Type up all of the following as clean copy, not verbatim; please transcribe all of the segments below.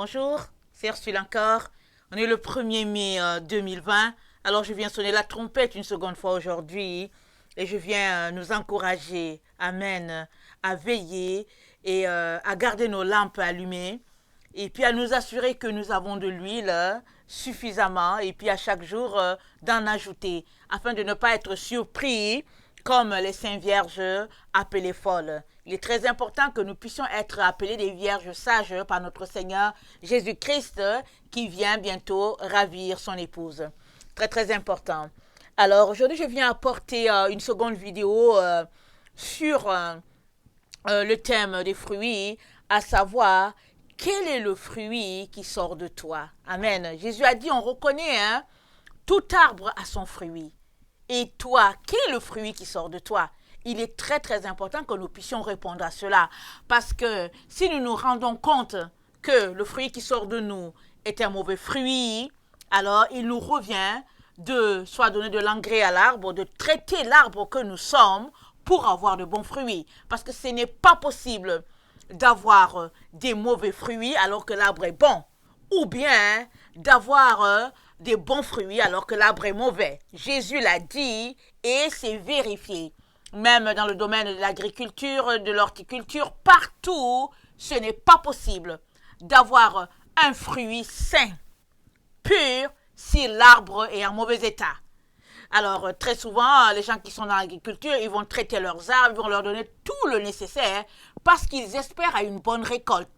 Bonjour, c'est Ursule encore. On est le 1er mai 2020. Alors je viens sonner la trompette une seconde fois aujourd'hui et je viens nous encourager, amen, à veiller et à garder nos lampes allumées et puis à nous assurer que nous avons de l'huile suffisamment et puis à chaque jour d'en ajouter afin de ne pas être surpris comme les saintes vierges appelées folles. Il est très important que nous puissions être appelés des vierges sages par notre Seigneur Jésus-Christ qui vient bientôt ravir son épouse. Très très important. Alors aujourd'hui je viens apporter une seconde vidéo sur le thème des fruits, à savoir quel est le fruit qui sort de toi. Amen. Jésus a dit on reconnaît tout arbre a son fruit. Et toi, quel est le fruit qui sort de toi? Il est très très important que nous puissions répondre à cela. Parce que si nous nous rendons compte que le fruit qui sort de nous est un mauvais fruit, alors il nous revient de soit donner de l'engrais à l'arbre, de traiter l'arbre que nous sommes pour avoir de bons fruits. Parce que ce n'est pas possible d'avoir des mauvais fruits alors que l'arbre est bon. Ou bien d'avoir des bons fruits alors que l'arbre est mauvais. Jésus l'a dit et c'est vérifié. Même dans le domaine de l'agriculture, de l'horticulture, partout, ce n'est pas possible d'avoir un fruit sain, pur, si l'arbre est en mauvais état. Alors, très souvent, les gens qui sont dans l'agriculture, ils vont traiter leurs arbres, ils vont leur donner tout le nécessaire parce qu'ils espèrent à une bonne récolte.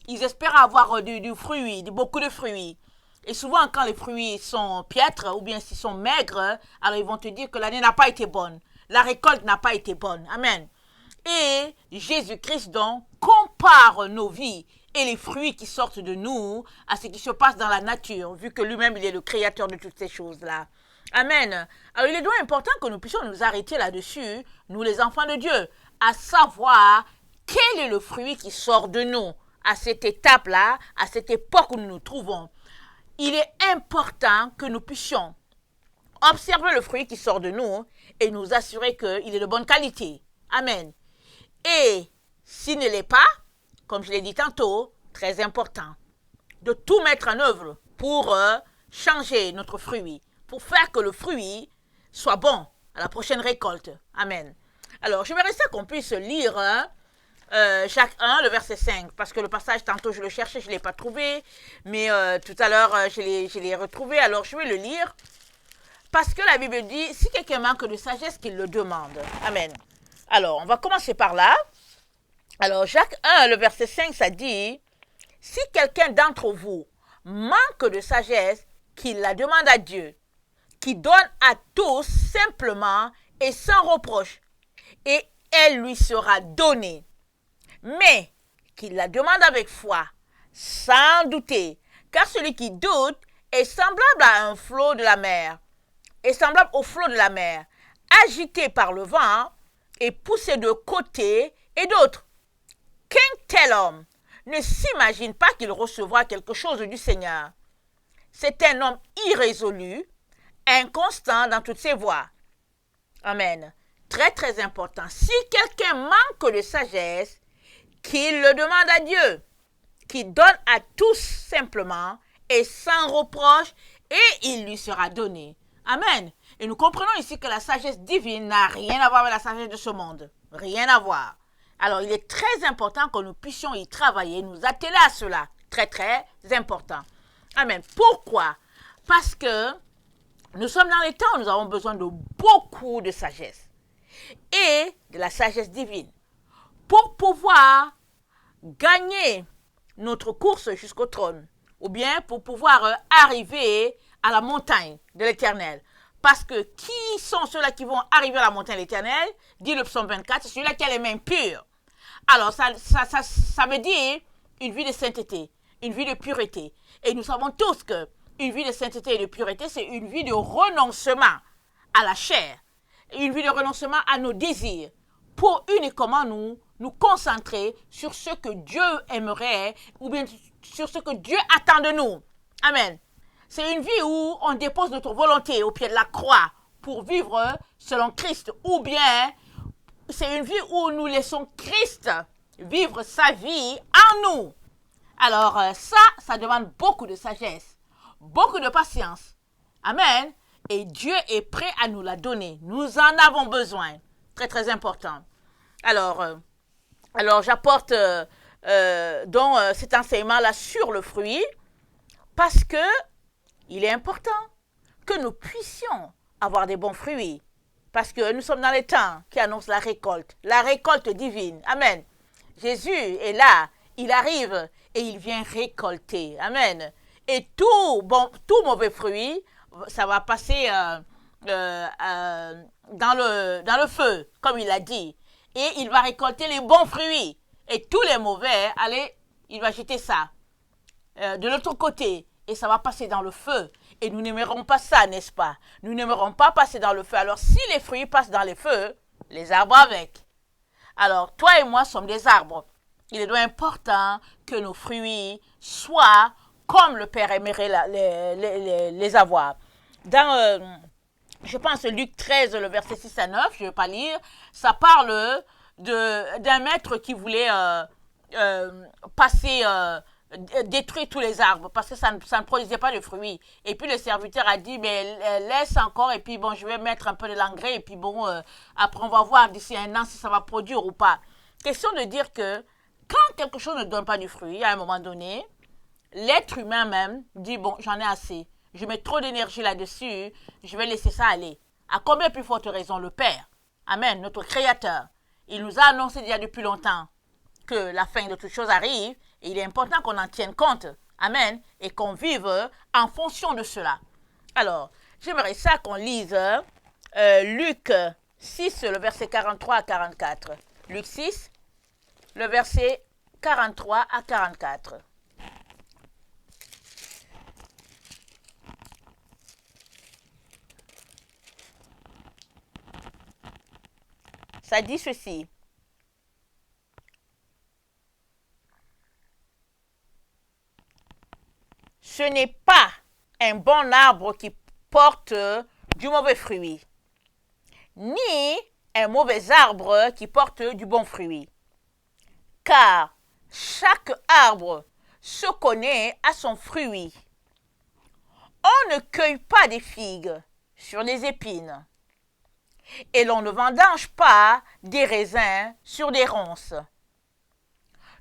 Ils espèrent avoir du fruit, beaucoup de fruits. Et souvent, quand les fruits sont piètres ou bien s'ils sont maigres, alors ils vont te dire que l'année n'a pas été bonne. La récolte n'a pas été bonne. Amen. Et Jésus-Christ, donc, compare nos vies et les fruits qui sortent de nous à ce qui se passe dans la nature, vu que lui-même, il est le créateur de toutes ces choses-là. Amen. Alors, il est donc important que nous puissions nous arrêter là-dessus, nous les enfants de Dieu, à savoir quel est le fruit qui sort de nous à cette étape-là, à cette époque où nous nous trouvons. Il est important que nous puissions observer le fruit qui sort de nous et nous assurer qu'il est de bonne qualité. Amen. Et s'il ne l'est pas, comme je l'ai dit tantôt, très important, de tout mettre en œuvre pour changer notre fruit, pour faire que le fruit soit bon à la prochaine récolte. Amen. Alors, je vais rester qu'on puisse lire Jacques 1, le verset 5, parce que le passage, tantôt je le cherchais, je ne l'ai pas trouvé, mais tout à l'heure, je l'ai retrouvé, alors je vais le lire, parce que la Bible dit, si quelqu'un manque de sagesse, qu'il le demande. Amen. Alors, on va commencer par là. Alors, Jacques 1, le verset 5, ça dit, si quelqu'un d'entre vous manque de sagesse, qu'il la demande à Dieu, qui donne à tous simplement et sans reproche, et elle lui sera donnée. Mais qu'il la demande avec foi, sans douter, car celui qui doute est semblable à un flot de la mer, est semblable au flot de la mer, agité par le vent et poussé de côté et d'autre. Qu'un tel homme ne s'imagine pas qu'il recevra quelque chose du Seigneur. C'est un homme irrésolu, inconstant dans toutes ses voies. Amen. Très très important. Si quelqu'un manque de sagesse, qu'il le demande à Dieu, qui donne à tous simplement et sans reproche, et il lui sera donné. Amen. Et nous comprenons ici que la sagesse divine n'a rien à voir avec la sagesse de ce monde. Rien à voir. Alors, il est très important que nous puissions y travailler, nous atteler à cela. Très, très important. Amen. Pourquoi? Parce que nous sommes dans les temps où nous avons besoin de beaucoup de sagesse et de la sagesse divine pour pouvoir gagner notre course jusqu'au trône ou bien pour pouvoir arriver à la montagne de l'Éternel. Parce que qui sont ceux-là qui vont arriver à la montagne de l'Éternel? Dit le psaume 24, c'est celui-là qui a les mains pures. Alors, ça veut dire une vie de sainteté, une vie de pureté. Et nous savons tous que une vie de sainteté et de pureté, c'est une vie de renoncement à la chair, une vie de renoncement à nos désirs, pour uniquement nous concentrer sur ce que Dieu aimerait, ou bien sur ce que Dieu attend de nous. Amen. C'est une vie où on dépose notre volonté au pied de la croix pour vivre selon Christ, ou bien c'est une vie où nous laissons Christ vivre sa vie en nous. Alors ça demande beaucoup de sagesse, beaucoup de patience. Amen. Et Dieu est prêt à nous la donner. Nous en avons besoin. Très, très important. Alors j'apporte cet enseignement-là sur le fruit parce que il est important que nous puissions avoir des bons fruits. Parce que nous sommes dans les temps qui annoncent la récolte divine. Amen. Jésus est là, il arrive et il vient récolter. Amen. Et tout mauvais fruit, ça va passer dans le feu, comme il a dit. Et il va récolter les bons fruits. Et tous les mauvais, allez, il va jeter ça de l'autre côté. Et ça va passer dans le feu. Et nous n'aimerons pas ça, n'est-ce pas? Nous n'aimerons pas passer dans le feu. Alors, si les fruits passent dans le feu, les arbres avec. Alors, toi et moi sommes des arbres. Il est donc important que nos fruits soient comme le Père aimerait les avoir. Dans, je pense, Luc 13, le verset 6 à 9, je ne vais pas lire, ça parle d'un maître qui voulait détruire tous les arbres parce que ça ne produisait pas de fruits. Et puis le serviteur a dit, mais laisse encore et puis bon, je vais mettre un peu de l'engrais et puis bon, après on va voir d'ici un an si ça va produire ou pas. Question de dire que quand quelque chose ne donne pas de fruits, à un moment donné, l'être humain même dit, bon, j'en ai assez. Je mets trop d'énergie là-dessus, je vais laisser ça aller. À combien plus forte raison le Père, Amen, notre Créateur, il nous a annoncé déjà depuis longtemps que la fin de toutes choses arrive et il est important qu'on en tienne compte, Amen, et qu'on vive en fonction de cela. Alors, j'aimerais ça qu'on lise Luc 6, le verset 43 à 44. Luc 6, le verset 43 à 44. Ça dit ceci. Ce n'est pas un bon arbre qui porte du mauvais fruit, ni un mauvais arbre qui porte du bon fruit. Car chaque arbre se connaît à son fruit. On ne cueille pas des figues sur des épines, et l'on ne vendange pas des raisins sur des ronces.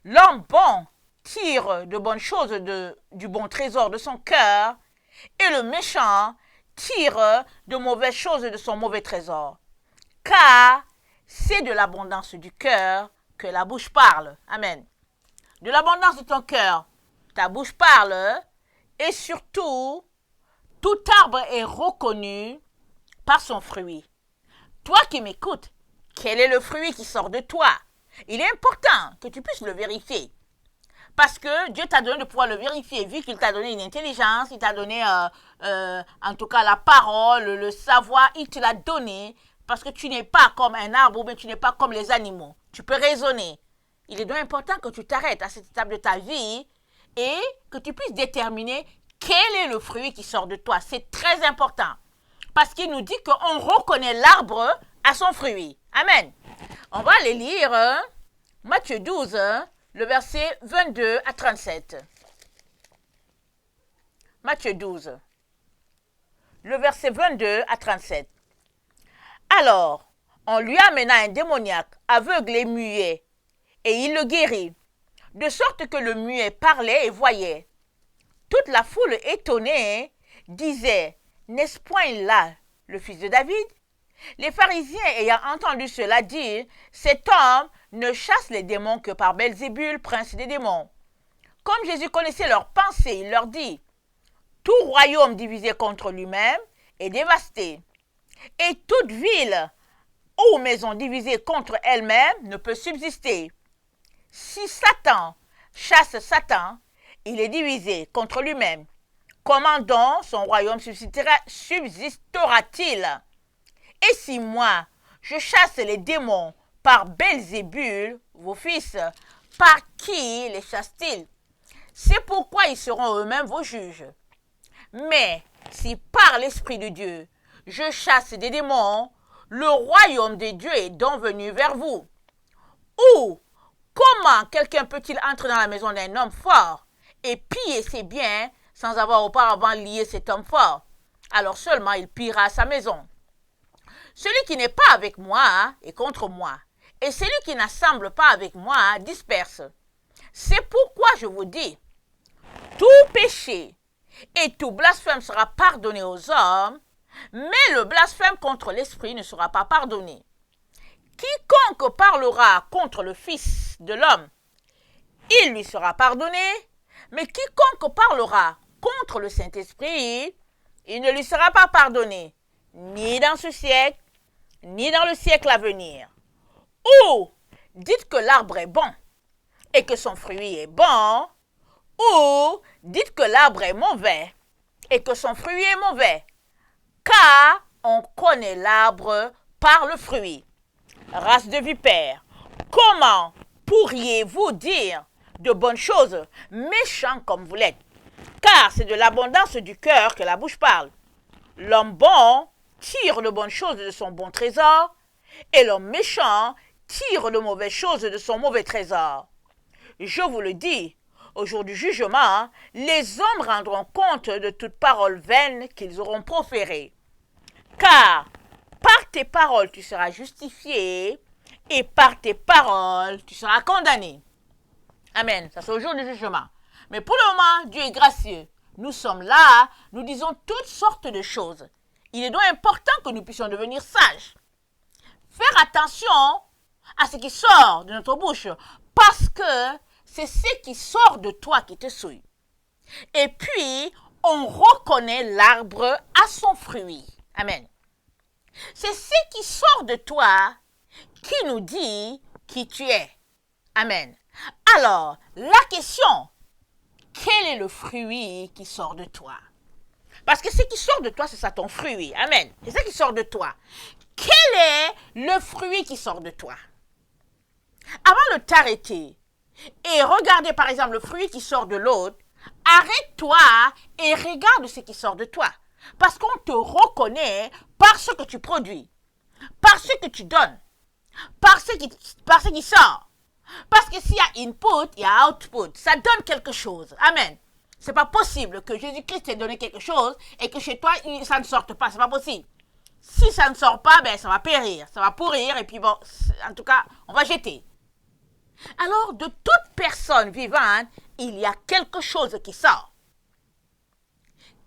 L'homme bon tire de bonnes choses du bon trésor de son cœur, et le méchant tire de mauvaises choses de son mauvais trésor. Car c'est de l'abondance du cœur que la bouche parle. Amen. De l'abondance de ton cœur, ta bouche parle, et surtout, tout arbre est reconnu par son fruit. Toi qui m'écoutes, quel est le fruit qui sort de toi? Il est important que tu puisses le vérifier. Parce que Dieu t'a donné de pouvoir le vérifier, vu qu'il t'a donné une intelligence, il t'a donné en tout cas la parole, le savoir, il te l'a donné parce que tu n'es pas comme un arbre ou bien tu n'es pas comme les animaux. Tu peux raisonner. Il est donc important que tu t'arrêtes à cette étape de ta vie et que tu puisses déterminer quel est le fruit qui sort de toi. C'est très important. Parce qu'il nous dit qu'on reconnaît l'arbre à son fruit. Amen. On va aller lire Matthieu 12, le verset 22 à 37. Matthieu 12, le verset 22 à 37. Alors, on lui amena un démoniaque, aveugle et muet, et il le guérit, de sorte que le muet parlait et voyait. Toute la foule étonnée disait, n'est-ce point là le fils de David? Les pharisiens ayant entendu cela dire, cet homme ne chasse les démons que par Belzébul, prince des démons. Comme Jésus connaissait leurs pensées, il leur dit, tout royaume divisé contre lui-même est dévasté, et toute ville ou maison divisée contre elle-même ne peut subsister. Si Satan chasse Satan, il est divisé contre lui-même. Comment donc son royaume subsistera-t-il? Et si moi, je chasse les démons par Belzébul, vos fils, par qui les chassent-ils? C'est pourquoi ils seront eux-mêmes vos juges. Mais si par l'Esprit de Dieu, je chasse des démons, le royaume de Dieu est donc venu vers vous. Ou comment quelqu'un peut-il entrer dans la maison d'un homme fort et piller ses biens sans avoir auparavant lié cet homme fort. Alors seulement il pillera sa maison. Celui qui n'est pas avec moi est contre moi, et celui qui n'assemble pas avec moi disperse. C'est pourquoi je vous dis, tout péché et tout blasphème sera pardonné aux hommes, mais le blasphème contre l'Esprit ne sera pas pardonné. Quiconque parlera contre le Fils de l'homme, il lui sera pardonné, mais quiconque parlera contre le Saint-Esprit, il ne lui sera pas pardonné, ni dans ce siècle, ni dans le siècle à venir. Ou dites que l'arbre est bon et que son fruit est bon, ou dites que l'arbre est mauvais et que son fruit est mauvais, car on connaît l'arbre par le fruit. Race de vipères, comment pourriez-vous dire de bonnes choses, méchants comme vous l'êtes? Car c'est de l'abondance du cœur que la bouche parle. L'homme bon tire de bonnes choses de son bon trésor, et l'homme méchant tire de mauvaises choses de son mauvais trésor. Je vous le dis, au jour du jugement, les hommes rendront compte de toute parole vaine qu'ils auront proférée. Car par tes paroles tu seras justifié, et par tes paroles tu seras condamné. Amen. Ça c'est au jour du jugement. Mais pour le moment, Dieu est gracieux. Nous sommes là, nous disons toutes sortes de choses. Il est donc important que nous puissions devenir sages. Faire attention à ce qui sort de notre bouche, parce que c'est ce qui sort de toi qui te souille. Et puis, on reconnaît l'arbre à son fruit. Amen. C'est ce qui sort de toi qui nous dit qui tu es. Amen. Alors, la question, quel est le fruit qui sort de toi? Parce que ce qui sort de toi, c'est ça ton fruit. Amen. C'est ça qui sort de toi. Quel est le fruit qui sort de toi? Avant de t'arrêter et regarder par exemple le fruit qui sort de l'autre, arrête-toi et regarde ce qui sort de toi. Parce qu'on te reconnaît par ce que tu produis, par ce que tu donnes, par ce qui sort. Parce que s'il y a input, il y a output. Ça donne quelque chose. Amen. C'est pas possible que Jésus-Christ t'ait donné quelque chose et que chez toi, ça ne sorte pas. C'est pas possible. Si ça ne sort pas, ben ça va périr, ça va pourrir et puis bon, en tout cas, on va jeter. Alors, de toute personne vivante, il y a quelque chose qui sort.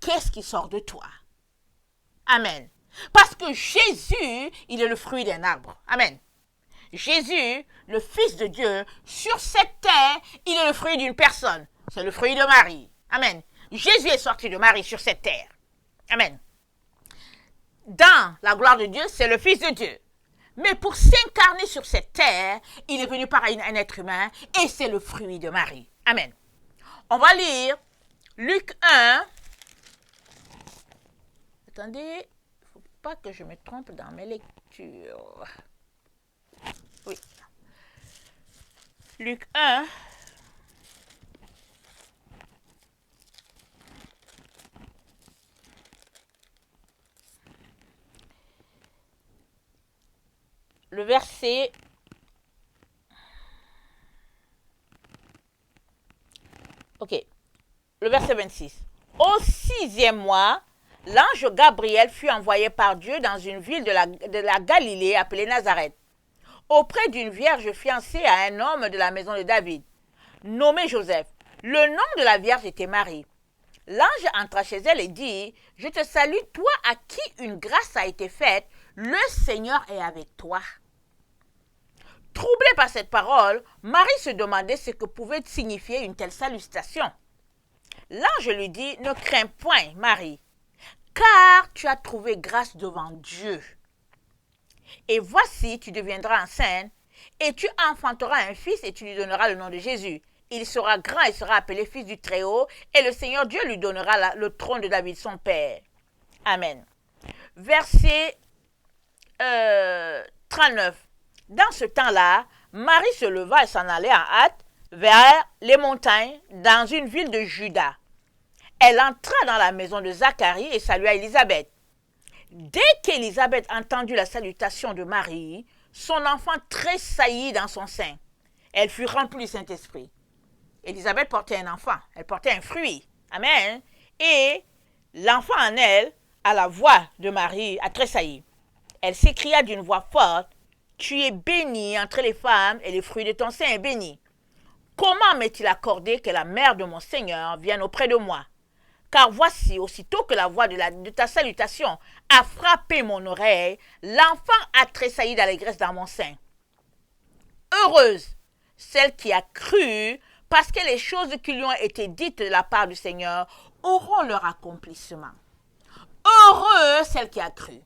Qu'est-ce qui sort de toi? Amen. Parce que Jésus, il est le fruit d'un arbre. Amen. Jésus, le Fils de Dieu, sur cette terre, il est le fruit d'une personne. C'est le fruit de Marie. Amen. Jésus est sorti de Marie sur cette terre. Amen. Dans la gloire de Dieu, c'est le Fils de Dieu. Mais pour s'incarner sur cette terre, il est venu par un être humain et c'est le fruit de Marie. Amen. On va lire Luc 1. Attendez, il ne faut pas que je me trompe dans mes lectures. Oui. Luc 1. Le verset le verset 26. Au 6e mois, l'ange Gabriel fut envoyé par Dieu dans une ville de la Galilée appelée Nazareth, auprès d'une vierge fiancée à un homme de la maison de David, nommé Joseph. Le nom de la vierge était Marie. L'ange entra chez elle et dit, « Je te salue, toi à qui une grâce a été faite, le Seigneur est avec toi. » Troublée par cette parole, Marie se demandait ce que pouvait signifier une telle salutation. L'ange lui dit, « Ne crains point, Marie, car tu as trouvé grâce devant Dieu. Et voici, tu deviendras enceinte, et tu enfanteras un fils, et tu lui donneras le nom de Jésus. Il sera grand et sera appelé fils du Très-Haut, et le Seigneur Dieu lui donnera le trône de David, son père. » Amen. Verset 39. Dans ce temps-là, Marie se leva et s'en allait en hâte vers les montagnes dans une ville de Juda. Elle entra dans la maison de Zacharie et salua Élisabeth. Dès qu'Élisabeth entendit la salutation de Marie, son enfant tressaillit dans son sein. Elle fut remplie du Saint-Esprit. Élisabeth portait un enfant, elle portait un fruit. Amen. Et l'enfant en elle, à la voix de Marie, a tressailli. Elle s'écria d'une voix forte, « Tu es bénie entre les femmes et le fruit de ton sein est béni. Comment m'est-il accordé que la mère de mon Seigneur vienne auprès de moi? Car voici, aussitôt que la voix de ta salutation a frappé mon oreille, l'enfant a tressailli d'allégresse dans mon sein. Heureuse celle qui a cru, parce que les choses qui lui ont été dites de la part du Seigneur auront leur accomplissement. Heureuse celle qui a cru. »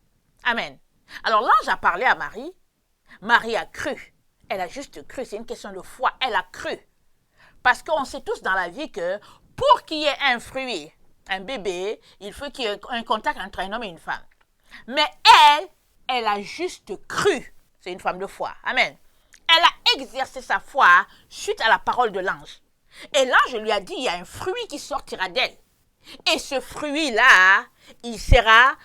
Amen. Alors l'ange a parlé à Marie. Marie a cru. Elle a juste cru. C'est une question de foi. Elle a cru. Parce qu'on sait tous dans la vie que pour qu'il y ait un fruit, un bébé, il faut qu'il y ait un contact entre un homme et une femme. Mais elle a juste cru. C'est une femme de foi. Amen. Elle a exercé sa foi suite à la parole de l'ange. Et l'ange lui a dit, il y a un fruit qui sortira d'elle. Et ce fruit-là, il sera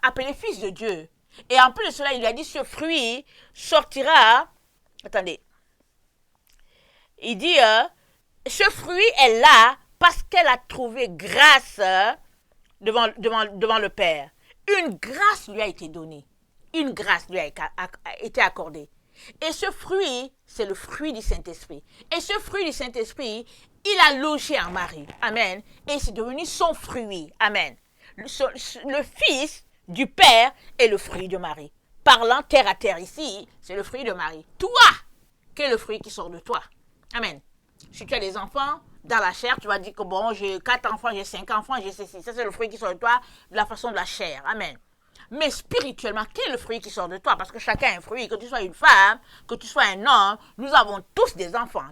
appelé fils de Dieu. Et en plus de cela, il lui a dit, ce fruit sortira. Attendez. Il dit, ce fruit est là parce qu'elle a trouvé grâce devant le Père. Une grâce lui a été donnée. Une grâce lui a été accordée. Et ce fruit, c'est le fruit du Saint-Esprit. Et ce fruit du Saint-Esprit, il a logé en Marie. Amen. Et c'est devenu son fruit. Amen. Le Fils du Père est le fruit de Marie. Parlant terre à terre ici, c'est le fruit de Marie. Toi, quel est le fruit qui sort de toi? Amen. Si tu as des enfants dans la chair, tu vas dire que bon, j'ai 4 enfants, j'ai 5 enfants, j'ai ceci. Ça, c'est le fruit qui sort de toi de la façon de la chair. Amen. Mais spirituellement, quel est le fruit qui sort de toi? Parce que chacun a un fruit. Que tu sois une femme, que tu sois un homme, nous avons tous des enfants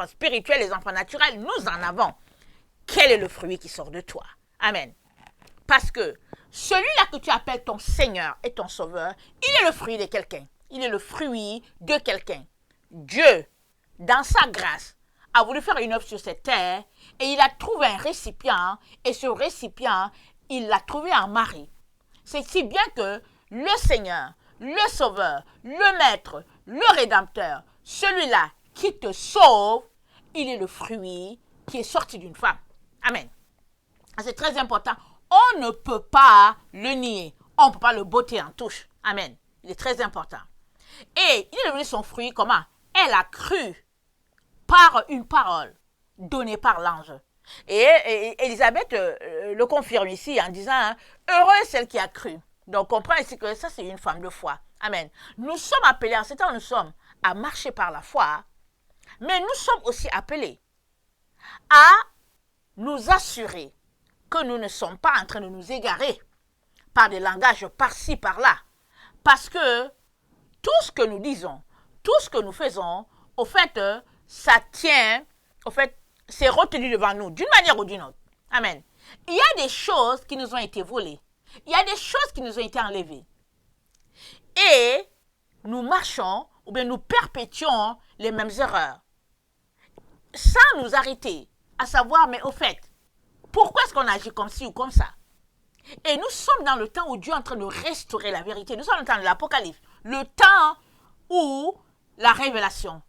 spirituels, des enfants naturels, nous en avons. Quel est le fruit qui sort de toi? Amen. Parce que celui-là que tu appelles ton Seigneur et ton Sauveur, il est le fruit de quelqu'un. Il est le fruit de quelqu'un. Dieu, dans sa grâce, a voulu faire une œuvre sur cette terre et il a trouvé un récipient. Et ce récipient, il l'a trouvé en Marie. C'est si bien que le Seigneur, le Sauveur, le Maître, le Rédempteur, celui-là qui te sauve, il est le fruit qui est sorti d'une femme. Amen. C'est très important. On ne peut pas le nier. On ne peut pas le botter en touche. Amen. Il est très important. Et il est devenu son fruit comment? Elle a cru par une parole donnée par l'ange. Et Élisabeth le confirme ici en disant, heureuse celle qui a cru. Donc, on comprend ici que ça, c'est une femme de foi. Amen. Nous sommes appelés, en ce temps, nous sommes à marcher par la foi, mais nous sommes aussi appelés à nous assurer que nous ne sommes pas en train de nous égarer par des langages par-ci, par-là. Parce que tout ce que nous disons, tout ce que nous faisons, au fait, ça tient, au fait, c'est retenu devant nous, d'une manière ou d'une autre. Amen. Il y a des choses qui nous ont été volées. Il y a des choses qui nous ont été enlevées. Et nous marchons, ou bien nous perpétuons les mêmes erreurs. Sans nous arrêter à savoir, mais au fait, pourquoi est-ce qu'on agit comme ci ou comme ça? Et nous sommes dans le temps où Dieu est en train de restaurer la vérité. Nous sommes dans le temps de l'Apocalypse. Le temps où la révélation.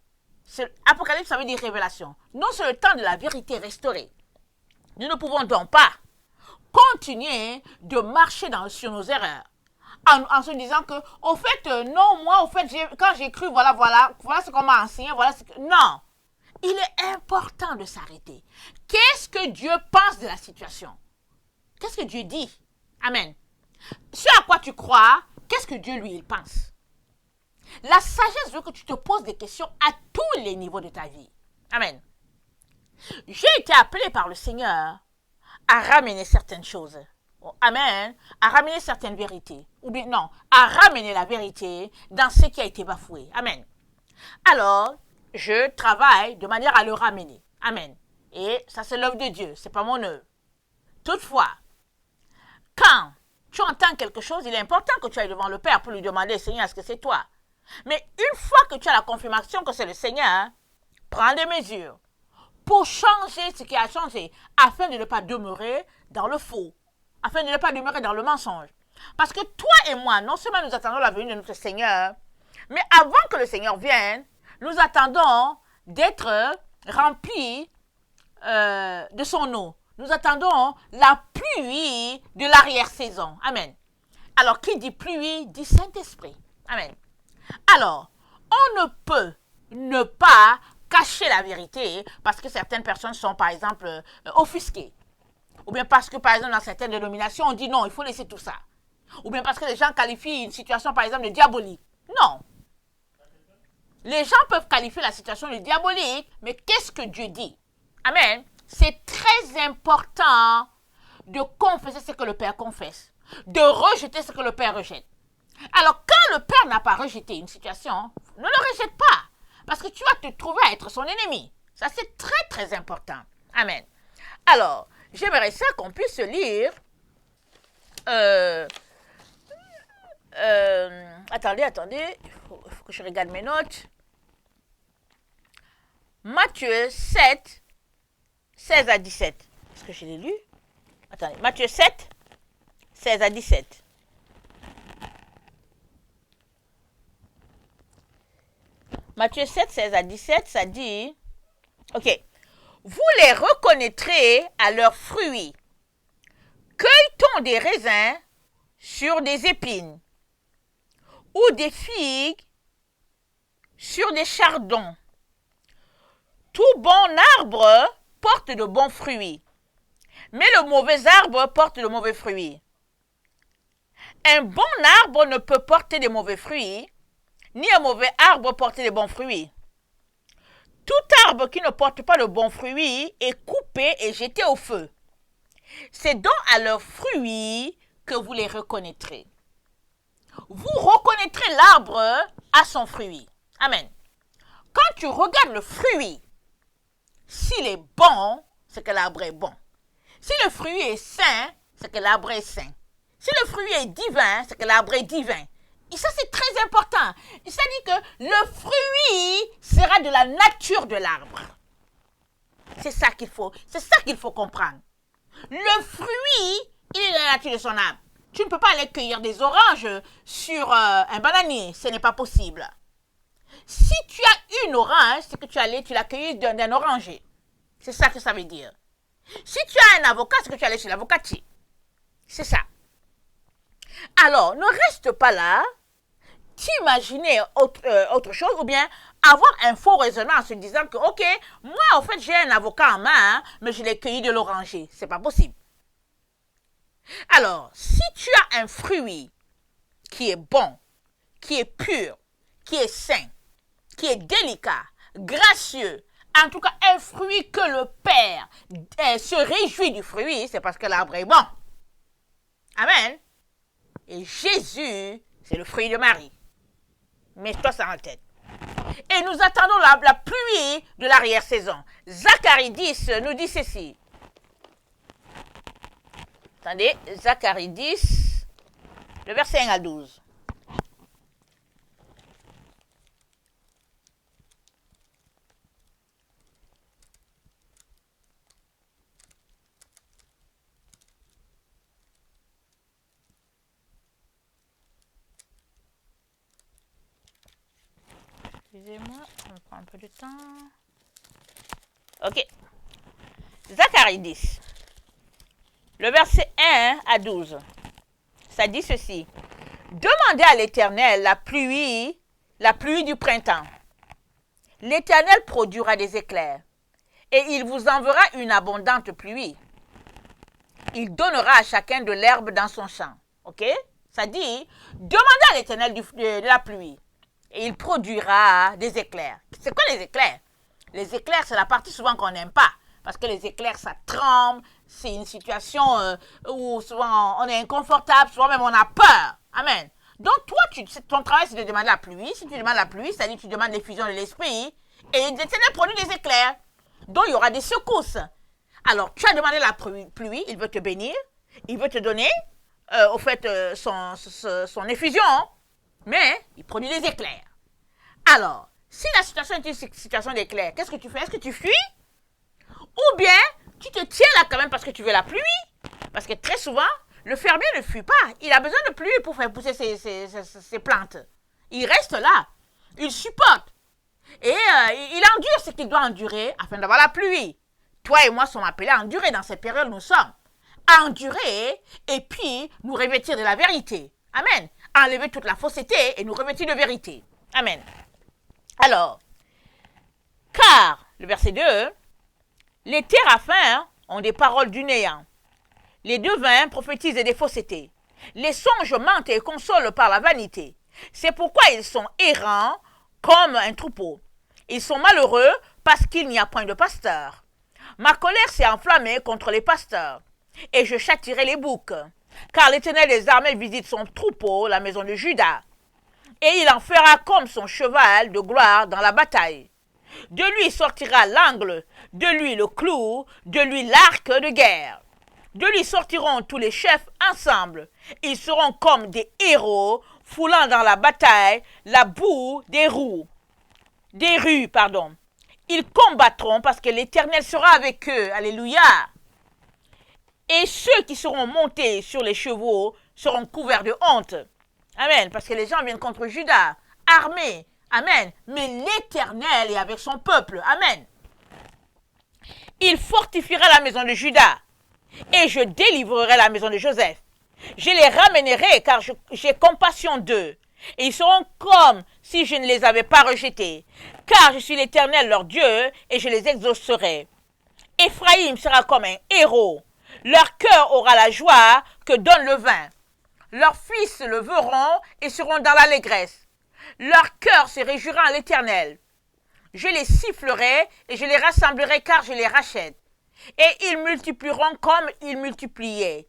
Apocalypse, ça veut dire révélation. Non, c'est le temps de la vérité restaurée. Nous ne pouvons donc pas continuer de marcher sur nos erreurs. En se disant que, au fait, non, moi, au fait, quand j'ai cru, voilà ce qu'on m'a enseigné, voilà ce que... Non. Il est important de s'arrêter. Qu'est-ce que Dieu pense de la situation? Qu'est-ce que Dieu dit? Amen. Ce à quoi tu crois, qu'est-ce que Dieu, lui, il pense? La sagesse veut que tu te poses des questions à tous les niveaux de ta vie. Amen. J'ai été appelé par le Seigneur à ramener certaines choses. Amen. À ramener certaines vérités. Ou bien non, à ramener la vérité dans ce qui a été bafoué. Amen. Alors, je travaille de manière à le ramener. Amen. Et ça, c'est l'œuvre de Dieu. Ce n'est pas mon œuvre. Toutefois, quand tu entends quelque chose, il est important que tu ailles devant le Père pour lui demander, Seigneur, est-ce que c'est toi? Mais une fois que tu as la confirmation que c'est le Seigneur, prends des mesures pour changer ce qui a changé, afin de ne pas demeurer dans le faux, afin de ne pas demeurer dans le mensonge. Parce que toi et moi, non seulement nous attendons la venue de notre Seigneur, mais avant que le Seigneur vienne, nous attendons d'être remplie de son eau. Nous attendons la pluie de l'arrière-saison. Amen. Alors, qui dit pluie, dit Saint-Esprit. Amen. Alors, on ne peut ne pas cacher la vérité parce que certaines personnes sont, par exemple, offusquées. Ou bien parce que, par exemple, dans certaines dénominations, on dit non, il faut laisser tout ça. Ou bien parce que les gens qualifient une situation, par exemple, de diabolique. Non. Les gens peuvent qualifier la situation de diabolique, mais qu'est-ce que Dieu dit? Amen. C'est très important de confesser ce que le Père confesse, de rejeter ce que le Père rejette. Alors, quand le Père n'a pas rejeté une situation, ne le rejette pas, parce que tu vas te trouver à être son ennemi. Ça, c'est très, très important. Amen. Alors, j'aimerais ça qu'on puisse lire... attendez, il faut que je regarde mes notes. Matthieu 7, 16 à 17. Est-ce que je l'ai lu? Attendez, Matthieu 7, 16 à 17. Matthieu 7, 16 à 17, ça dit... Ok. Vous les reconnaîtrez à leurs fruits. Cueille-t-on des raisins sur des épines ou des figues sur des chardons? Tout bon arbre porte de bons fruits, mais le mauvais arbre porte de mauvais fruits. Un bon arbre ne peut porter de mauvais fruits, ni un mauvais arbre porter de bons fruits. Tout arbre qui ne porte pas de bons fruits est coupé et jeté au feu. C'est donc à leurs fruits que vous les reconnaîtrez. Vous reconnaîtrez l'arbre à son fruit. Amen. Quand tu regardes le fruit, s'il est bon, c'est que l'arbre est bon. Si le fruit est sain, c'est que l'arbre est sain. Si le fruit est divin, c'est que l'arbre est divin. Et ça, c'est très important. C'est-à-dire que le fruit sera de la nature de l'arbre. C'est ça qu'il faut comprendre. Le fruit, il est de la nature de son arbre. Tu ne peux pas aller cueillir des oranges sur un bananier. Ce n'est pas possible. Si tu as une orange, c'est que tu l'as cueillie d'un oranger. C'est ça que ça veut dire. Si tu as un avocat, c'est que tu es allé chez l'avocatier. C'est ça. Alors, ne reste pas là, t'imaginer autre chose, ou bien avoir un faux raisonnement en se disant que, ok, moi, en fait, j'ai un avocat en main, hein, mais je l'ai cueilli de l'oranger. C'est pas possible. Alors, si tu as un fruit qui est bon, qui est pur, qui est sain, qui est délicat, gracieux, en tout cas un fruit que le Père se réjouit du fruit, c'est parce que l'arbre est bon. Amen. Et Jésus, c'est le fruit de Marie. Mets-toi ça en tête. Et nous attendons la pluie de l'arrière-saison. Zacharie 10 nous dit ceci. Attendez, Zacharie 10, le verset 1 à 12. Excusez-moi, on prend un peu de temps. Ok. Zacharie 10. Le verset 1 à 12. Ça dit ceci. Demandez à l'Éternel la pluie du printemps. L'Éternel produira des éclairs, et il vous enverra une abondante pluie. Il donnera à chacun de l'herbe dans son champ. Ok? Ça dit, demandez à l'Éternel de la pluie, et il produira des éclairs. C'est quoi les éclairs? Les éclairs, c'est la partie souvent qu'on n'aime pas. Parce que les éclairs, ça tremble. C'est une situation où souvent on est inconfortable. Souvent même on a peur. Amen. Donc toi, ton travail, c'est de demander la pluie. Si tu demandes la pluie, c'est-à-dire que tu demandes l'effusion de l'esprit. Et l'Éternel produit des éclairs. Donc il y aura des secousses. Alors tu as demandé la pluie. Il veut te bénir. Il veut te donner, son effusion. Mais il produit des éclairs. Alors, si la situation est une situation d'éclair, qu'est-ce que tu fais? Est-ce que tu fuis? Ou bien, tu te tiens là quand même parce que tu veux la pluie. Parce que très souvent, le fermier ne fuit pas. Il a besoin de pluie pour faire pousser ses plantes. Il reste là. Il supporte. Et il endure ce qu'il doit endurer afin d'avoir la pluie. Toi et moi sommes appelés à endurer dans cette période où nous sommes. À endurer et puis nous revêtir de la vérité. Amen. Enlever toute la fausseté et nous revêtir de vérité. Amen. Alors, car, le verset 2, les téraphins ont des paroles du néant. Les devins prophétisent des faussetés. Les songes mentent et consolent par la vanité. C'est pourquoi ils sont errants comme un troupeau. Ils sont malheureux parce qu'il n'y a point de pasteur. Ma colère s'est enflammée contre les pasteurs, et je châtirai les boucs. Car l'Éternel des armées visite son troupeau, la maison de Juda. Et il en fera comme son cheval de gloire dans la bataille. De lui sortira l'angle, de lui le clou, de lui l'arc de guerre. De lui sortiront tous les chefs ensemble. Ils seront comme des héros, foulant dans la bataille la boue des rues. Ils combattront parce que l'Éternel sera avec eux. Alléluia. Et ceux qui seront montés sur les chevaux seront couverts de honte. Amen. Parce que les gens viennent contre Juda, armés. Amen. Mais l'Éternel est avec son peuple. Amen. Il fortifiera la maison de Juda. Et je délivrerai la maison de Joseph. Je les ramènerai car j'ai compassion d'eux. Et ils seront comme si je ne les avais pas rejetés. Car je suis l'Éternel leur Dieu et je les exaucerai. Éphraïm sera comme un héros. Leur cœur aura la joie que donne le vin. Leurs fils le verront et seront dans l'allégresse. Leur cœur se réjouira en l'Éternel. Je les sifflerai et je les rassemblerai car je les rachète. Et ils multiplieront comme ils multipliaient.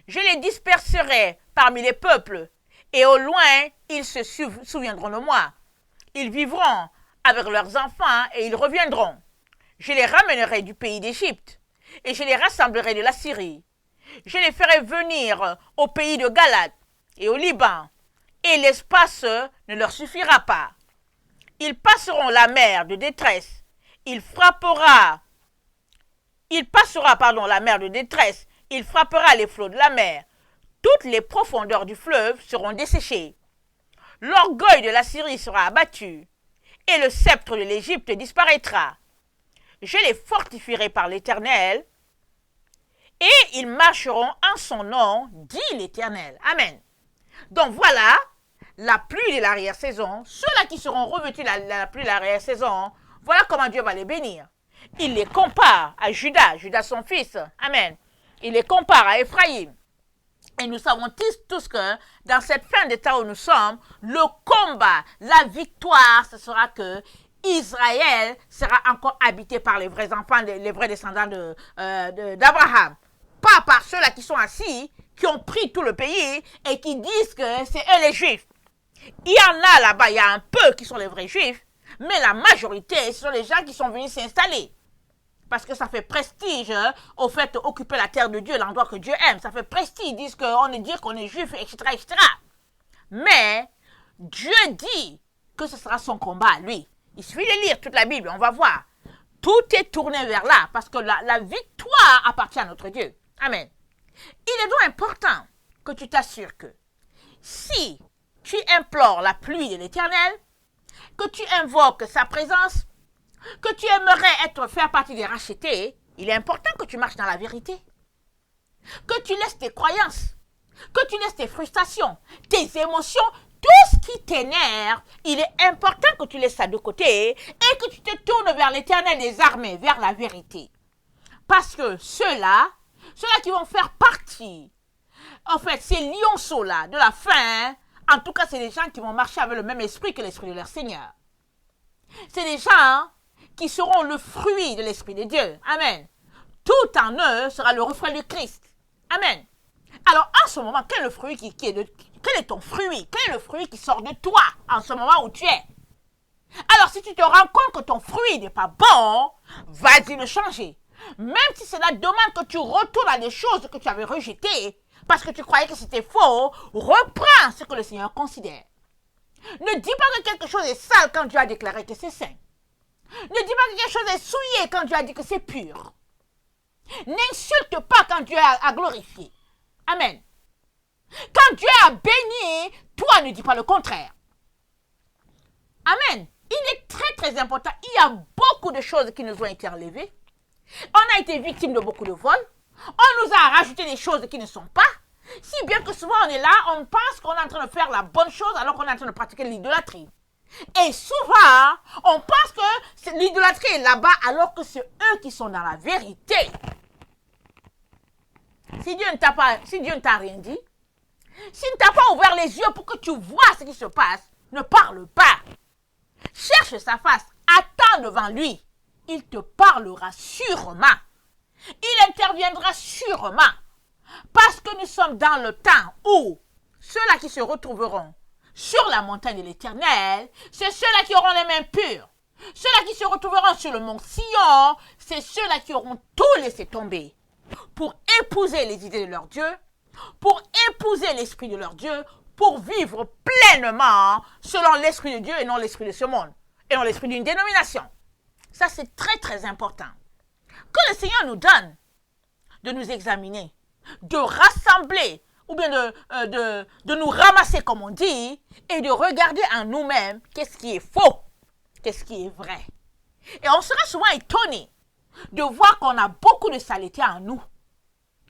Je les disperserai parmi les peuples, et au loin, ils se souviendront de moi. Ils vivront avec leurs enfants et ils reviendront. Je les ramènerai du pays d'Égypte, et je les rassemblerai de la Syrie. Je les ferai venir au pays de Galate et au Liban, et l'espace ne leur suffira pas. Ils passeront la mer de détresse. Il passera la mer de détresse. Il frappera les flots de la mer. Toutes les profondeurs du fleuve seront desséchées. L'orgueil de la Syrie sera abattu, et le sceptre de l'Égypte disparaîtra. Je les fortifierai par l'Éternel, et ils marcheront en son nom, dit l'Éternel. Amen. Donc voilà, la pluie de l'arrière-saison, ceux-là qui seront revêtus de la pluie de l'arrière-saison, voilà comment Dieu va les bénir. Il les compare à Judas son fils. Amen. Il les compare à Éphraïm. Et nous savons tous que dans cette fin de temps où nous sommes, le combat, la victoire, ce sera que Israël sera encore habité par les vrais enfants, les vrais descendants d'Abraham. Pas par ceux-là qui sont assis, qui ont pris tout le pays et qui disent que c'est eux les Juifs. Il y en a là-bas, il y a un peu qui sont les vrais Juifs, mais la majorité, ce sont les gens qui sont venus s'installer. Parce que ça fait prestige, au fait, occuper la terre de Dieu, l'endroit que Dieu aime. Ça fait prestige, ils disent qu'on est Dieu, qu'on est juif, etc., etc. Mais Dieu dit que ce sera son combat, lui. Il suffit de lire toute la Bible, on va voir. Tout est tourné vers là, parce que la victoire appartient à notre Dieu. Amen. Il est donc important que tu t'assures que si tu implores la pluie de l'Éternel, que tu invoques sa présence, que tu aimerais faire partie des rachetés, il est important que tu marches dans la vérité. Que tu laisses tes croyances, que tu laisses tes frustrations, tes émotions, tout ce qui t'énerve, il est important que tu laisses ça de côté et que tu te tournes vers l'Éternel des armées, vers la vérité. Parce que ceux-là qui vont faire partie, en fait, ces lionceaux-là de la fin, en tout cas, c'est des gens qui vont marcher avec le même esprit que l'esprit de leur Seigneur. C'est des gens qui seront le fruit de l'Esprit de Dieu. Amen. Tout en eux sera le reflet de Christ. Amen. Alors, en ce moment, quel est le fruit quel est ton fruit? Quel est le fruit qui sort de toi en ce moment où tu es? Alors, si tu te rends compte que ton fruit n'est pas bon, vas-y le changer. Même si cela demande que tu retournes à des choses que tu avais rejetées, parce que tu croyais que c'était faux, reprends ce que le Seigneur considère. Ne dis pas que quelque chose est sale quand Dieu a déclaré que c'est saint. Ne dis pas que quelque chose est souillé quand Dieu a dit que c'est pur. N'insulte pas quand Dieu a glorifié. Amen. Quand Dieu a béni, toi ne dis pas le contraire. Amen. il est très très important. Il y a beaucoup de choses qui nous ont été enlevées. On a été victime de beaucoup de vols. On nous a rajouté des choses qui ne sont pas. Si bien que souvent on est là, on pense qu'on est en train de faire la bonne chose alors qu'on est en train de pratiquer l'idolâtrie. Et souvent, on pense que l'idolâtrie est là-bas alors que c'est eux qui sont dans la vérité. Si Dieu ne t'a rien dit, s'il ne t'a pas ouvert les yeux pour que tu vois ce qui se passe, ne parle pas. Cherche sa face, attends devant lui. Il te parlera sûrement. Il interviendra sûrement. Parce que nous sommes dans le temps où ceux-là qui se retrouveront sur la montagne de l'Éternel, c'est ceux-là qui auront les mains pures. Ceux-là qui se retrouveront sur le mont Sion, c'est ceux-là qui auront tout laissé tomber pour épouser les idées de leur Dieu, pour épouser l'esprit de leur Dieu, pour vivre pleinement selon l'esprit de Dieu et non l'esprit de ce monde, et non l'esprit d'une dénomination. Ça, c'est très, très important. Que le Seigneur nous donne de nous examiner, de rassembler, ou bien de nous ramasser, comme on dit, et de regarder en nous-mêmes qu'est-ce qui est faux, qu'est-ce qui est vrai. Et on sera souvent étonné de voir qu'on a beaucoup de saleté en nous.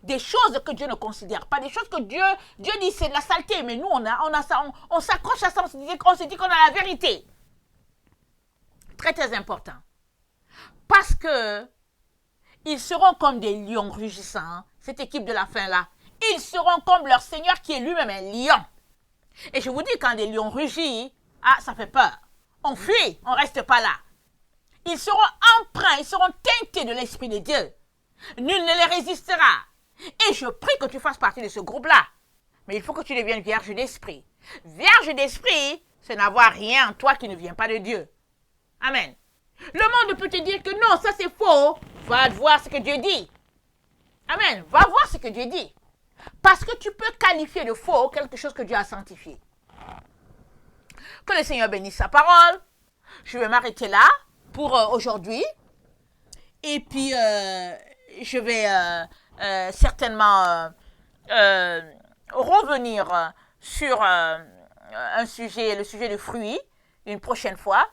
Des choses que Dieu ne considère pas, des choses que Dieu dit c'est de la saleté, mais nous on s'accroche à ça, on se dit qu'on a la vérité. Très très important. Parce que ils seront comme des lions rugissants, cette équipe de la fin là. Ils seront comme leur Seigneur qui est lui-même un lion. Et je vous dis, quand des lions rugissent, ça fait peur. On fuit, on ne reste pas là. Ils seront empreints, ils seront teintés de l'Esprit de Dieu. Nul ne les résistera. Et je prie que tu fasses partie de ce groupe-là. Mais il faut que tu deviennes vierge d'esprit. Vierge d'esprit, c'est n'avoir rien en toi qui ne vient pas de Dieu. Amen. Le monde peut te dire que non, ça c'est faux. Va voir ce que Dieu dit. Amen. Va voir ce que Dieu dit. Parce que tu peux qualifier de faux quelque chose que Dieu a sanctifié. Que le Seigneur bénisse sa parole. Je vais m'arrêter là pour aujourd'hui. Et puis, je vais certainement revenir sur le sujet du fruit, une prochaine fois.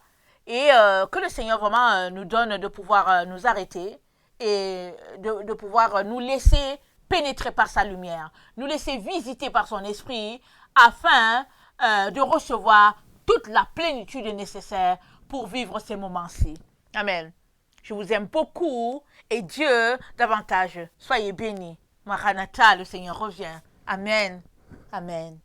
Et que le Seigneur vraiment nous donne de pouvoir nous arrêter et de pouvoir nous laisser pénétrer par sa lumière, nous laisser visiter par son esprit afin de recevoir toute la plénitude nécessaire pour vivre ces moments-ci. Amen. Je vous aime beaucoup et Dieu davantage. Soyez bénis. Maranatha, le Seigneur revient. Amen. Amen.